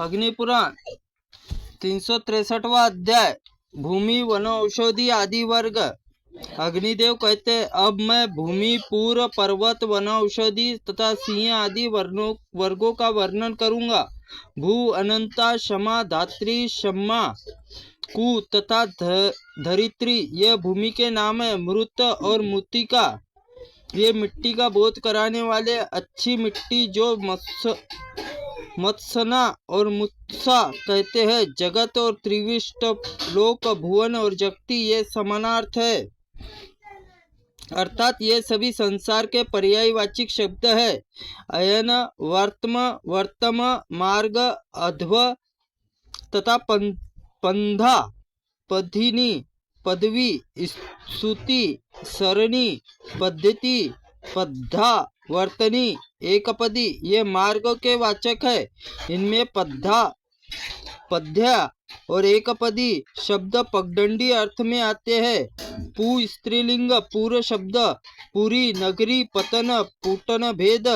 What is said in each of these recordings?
अग्निपुराण 363वां अध्याय भूमि वनौषधि आदि वर्ग। अग्निदेव कहते हैं, अब मैं भूमि, पूर, पर्वत, वनौषधि तथा सिंह आदि वर्गों का वर्णन करूंगा। भू अनंता, क्षमा, धात्री, क्षमा, कु तथा धरित्री ये भूमि के नाम है। मृत और मूतिका ये मिट्टी का बोध कराने वाले। अच्छी मिट्टी जो मत्सना और मुत्सा कहते हैं। जगत और त्रिविष्ट, लोक, भुवन और जगति ये समानार्थ है, अर्थात ये सभी संसार के पर्यायवाचिक शब्द है। अयन, वर्तम, वर्तम, मार्ग, अध्व तथा पंधा, पधिनी, पदवी, स्तुति, सरणी, पद्धति, पद्धा, वर्तनी, एकपदी ये मार्ग के वाचक है। इनमें पद्धा, पद्या और एकपदी शब्द पगडंडी अर्थ में आते हैं। पू स्त्रीलिंग, पूर्व शब्द पुरी, नगरी, पतन, पुटन, भेद,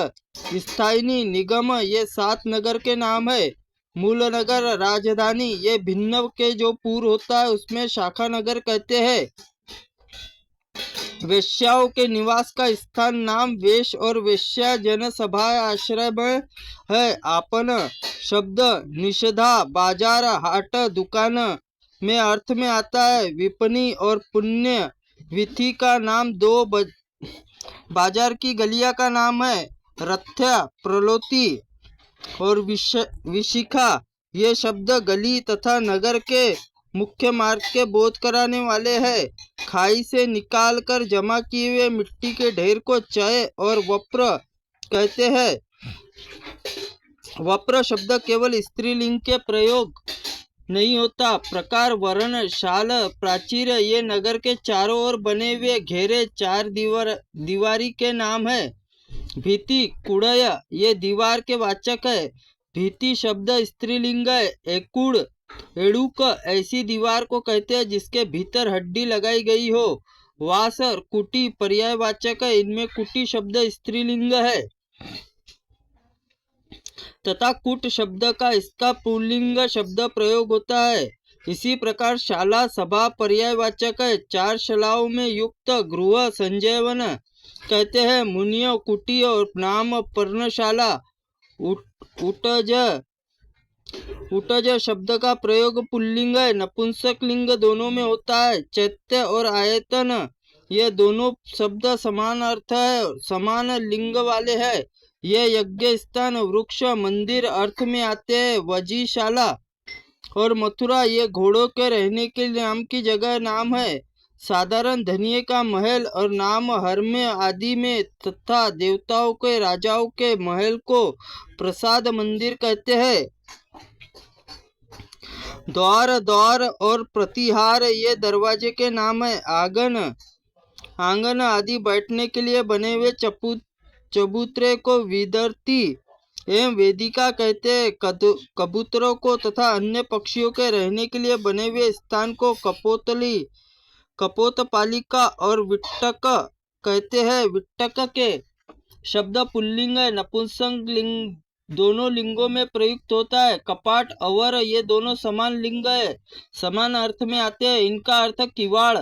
स्थायिनी, निगम ये 7 नगर के नाम है। मूल नगर, राजधानी ये भिन्न के जो पूर्व होता है उसमें शाखा नगर कहते हैं। वेश्याओं के निवास का स्थान नाम वेश और वेश्या जनसभा आश्रय में है। आपन शब्द निषधा, बाजार, हाट, दुकान में अर्थ में आता है। विपणी और पुण्य विधि का नाम 2 बाजार की गलियां का नाम है। रथ्या, प्रलोती और विशिखा ये शब्द गली तथा नगर के मुख्य मार्ग के बोध कराने वाले हैं। खाई से निकाल कर जमा किए हुए मिट्टी के ढेर को चय और वप्र कहते हैं। वप्र शब्द केवल स्त्रीलिंग के प्रयोग नहीं होता। प्रकार, वर्ण, शाल, प्राचीर ये नगर के चारों ओर बने हुए घेरे 4 दीवारी के नाम है। भीति, कुड़य ये दीवार के वाचक है। भीति शब्द स्त्रीलिंग है। एकुड़, एड़ुक ऐसी दीवार को कहते हैं जिसके भीतर हड्डी लगाई गई हो। वास और कुटी पर्यायवाचक है। इनमें कुटी शब्द स्त्रीलिंग है तथा कुट शब्द का इसका पुल्लिंग शब्द प्रयोग होता है। इसी प्रकार शाला, सभा पर्यायवाचक है। 4 शालाओं में युक्त गृह संजयवन कहते हैं। मुनियो, कुटी और नाम पर्णशाला। उटज शब्द का प्रयोग पुल्लिंग है, नपुंसक लिंग दोनों में होता है। चैत्य और आयतन ये दोनों शब्द समान अर्थ है, समान लिंग वाले हैं। ये यज्ञ स्थान, वृक्ष, मंदिर अर्थ में आते हैं। वजीशाला और मथुरा ये घोड़ों के रहने के नाम की जगह नाम है। साधारण धनिये का महल और नाम हरमे आदि में तथा देवताओं के राजाओं के महल को प्रसाद मंदिर कहते हैं। द्वार और प्रतिहार ये दरवाजे के नाम है। आंगन आदि बैठने के लिए बने हुए चबूतरे को विदर्ती एवं वेदिका कहते हैं। कबूतरों को तथा अन्य पक्षियों के रहने के लिए बने हुए स्थान को कपोतपालिका और विट्टक कहते हैं। विट्टक के शब्द पुल्लिंग है, नपुंसक लिंग दोनों लिंगों में प्रयुक्त होता है। कपाट, अवर ये दोनों समान लिंग है, समान अर्थ में आते हैं। इनका अर्थ किवाड़।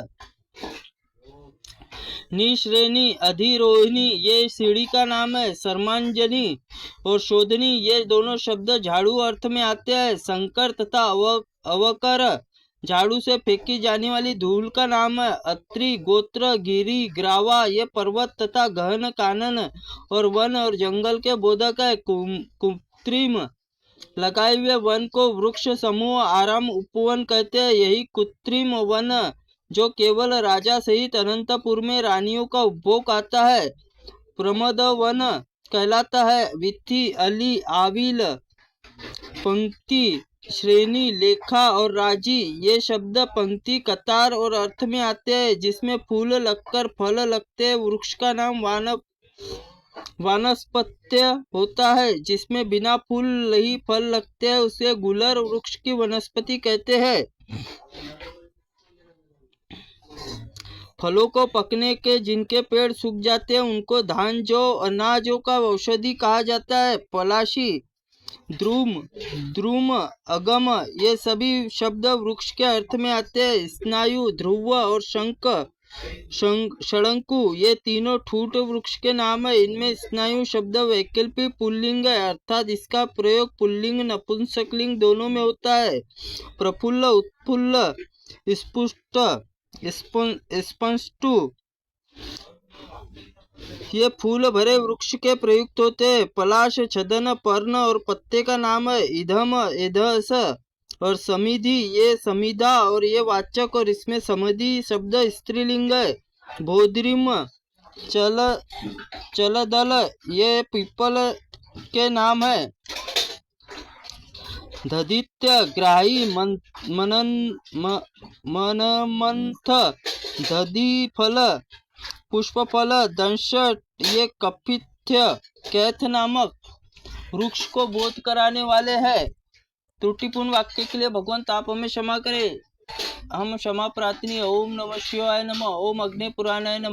निश्रेणी, अधिरोहिणी ये सीढ़ी का नाम है। सर्मांजनी और शोधनी ये दोनों शब्द झाड़ू अर्थ में आते हैं। संकर तथा अवकर झाड़ू से फेंकी जाने वाली धूल का नाम है। अत्रि, गोत्र, गिरी, ग्रावा ये पर्वत तथा गहन कानन और वन और जंगल के बोधक है। कृत्रिम लगाए हुए वन को वृक्ष समूह, आराम, उपवन कहते हैं। यही कृत्रिम वन जो केवल राजा सहित अनंतपुर में रानियों का उपभोग आता है प्रमद वन कहलाता है। विथि, अली, आविल, पंक्ति, श्रेणी, लेखा और राजी ये शब्द पंक्ति, कतार और अर्थ में आते हैं। जिसमें फूल लगकर फल लगते हैं। वृक्ष का नाम वानस्पत्य होता है। जिसमें बिना फूल ही फल लगते हैं उसे गुलर वृक्ष की वनस्पति कहते हैं। फलों को पकने के जिनके पेड़ सूख जाते हैं उनको धान, जौ, अनाजों का औषधि कहा जाता है। पलाशी, द्रुम, द्रुम, अगम, ये सभी शब्द वृक्ष के अर्थ में आते हैं। स्नायु, ध्रुव और शंख, शंकु, ये तीनों ठूंठ वृक्ष के नाम है। इनमें स्नायु शब्द वैकल्पिक पुल्लिंग है, अर्थात इसका प्रयोग पुल्लिंग नपुंसकलिंग दोनों में होता है। प्रफुल्ल, उत्फुल्ल, स्पुष्ट, स्पष्टु, ये फूल भरे वृक्ष के प्रयुक्त होते हैं। पलाश, छदन, पर्ण और पत्ते का नाम है। इधम, एधस और समिधि, ये समिधा और ये वाचक और इसमें समधि शब्द स्त्रीलिंग है। बोधिरिम, चलदल, ये पीपल के नाम है। दधित्य, ग्राही, मनमंथ, दधिफल, पुष्पफल, दंश, ये कपित्य, कैथ नामक वृक्ष को बोध कराने वाले हैं। त्रुटिपूर्ण वाक्य के लिए भगवंत आप हमें क्षमा करें, हम क्षमा प्रार्थनी। ओम नमः शिवाय नमः। ओम अग्नि पुराणाय नमः।